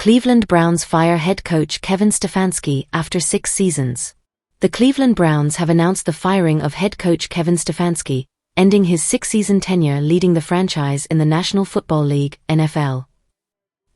Cleveland Browns fire head coach Kevin Stefanski after 6 seasons. The Cleveland Browns have announced the firing of head coach Kevin Stefanski, ending his 6-season tenure leading the franchise in the National Football League, NFL.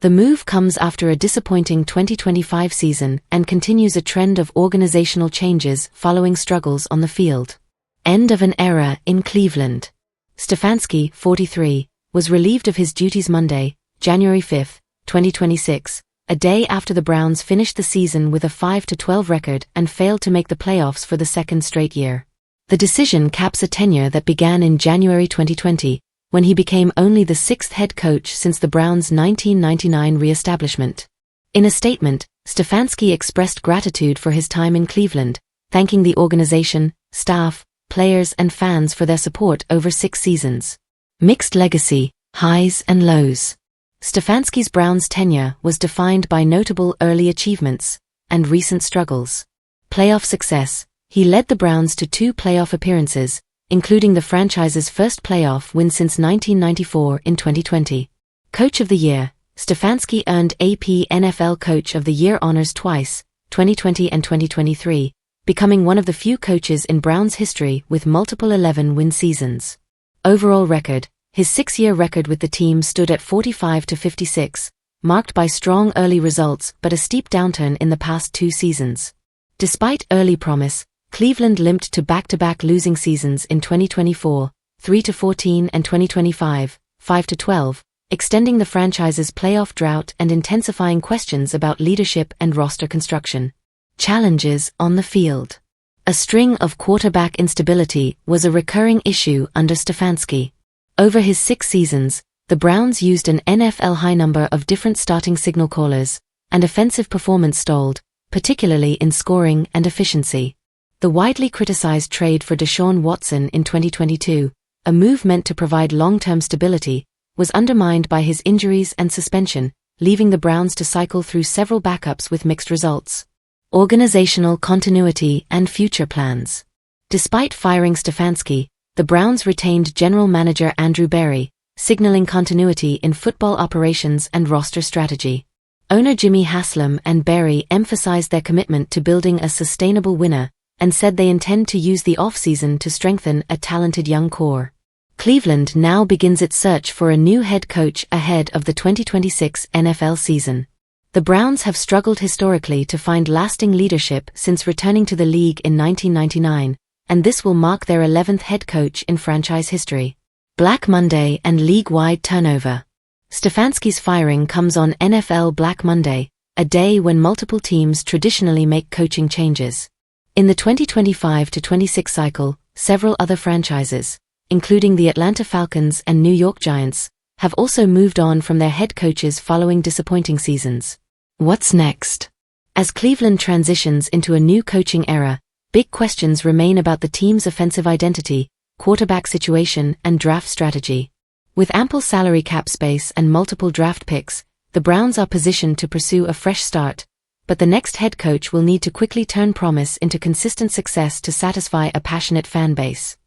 The move comes after a disappointing 2025 season and continues a trend of organizational changes following struggles on the field. End of an era in Cleveland. Stefanski, 43, was relieved of his duties Monday, January 5, 2026, a day after the Browns finished the season with a 5-12 record and failed to make the playoffs for the second straight year. The decision caps a tenure that began in January 2020, when he became only the 6th head coach since the Browns' 1999 re-establishment. In a statement, Stefanski expressed gratitude for his time in Cleveland, thanking the organization, staff, players and fans for their support over 6 seasons. Mixed legacy, highs and lows. Stefanski's Browns tenure was defined by notable early achievements and recent struggles. Playoff success. He led the Browns to 2 playoff appearances, including the franchise's first playoff win since 1994 in 2020. Coach of the Year. Stefanski earned AP NFL Coach of the Year honors twice, 2020 and 2023, becoming one of the few coaches in Browns history with multiple 11-win seasons. Overall record. His 6-year record with the team stood at 45-56, marked by strong early results but a steep downturn in the past 2 seasons. Despite early promise, Cleveland limped to back-to-back losing seasons in 2024, 3-14 and 2025, 5-12, extending the franchise's playoff drought and intensifying questions about leadership and roster construction. Challenges on the field. A string of quarterback instability was a recurring issue under Stefanski. Over his 6 seasons, the Browns used an NFL high number of different starting signal callers, and offensive performance stalled, particularly in scoring and efficiency. The widely criticized trade for Deshaun Watson in 2022, a move meant to provide long-term stability, was undermined by his injuries and suspension, leaving the Browns to cycle through several backups with mixed results. Organizational continuity and future plans. Despite firing Stefanski, the Browns retained general manager Andrew Berry, signaling continuity in football operations and roster strategy. Owner Jimmy Haslam and Berry emphasized their commitment to building a sustainable winner, and said they intend to use the offseason to strengthen a talented young core. Cleveland now begins its search for a new head coach ahead of the 2026 NFL season. The Browns have struggled historically to find lasting leadership since returning to the league in 1999, and this will mark their 11th head coach in franchise history. Black Monday and league-wide turnover. Stefanski's firing comes on NFL Black Monday, a day when multiple teams traditionally make coaching changes. In the 2025-26 cycle, several other franchises, including the Atlanta Falcons and New York Giants, have also moved on from their head coaches following disappointing seasons. What's next? As Cleveland transitions into a new coaching era, big questions remain about the team's offensive identity, quarterback situation, and draft strategy. With ample salary cap space and multiple draft picks, the Browns are positioned to pursue a fresh start, but the next head coach will need to quickly turn promise into consistent success to satisfy a passionate fan base.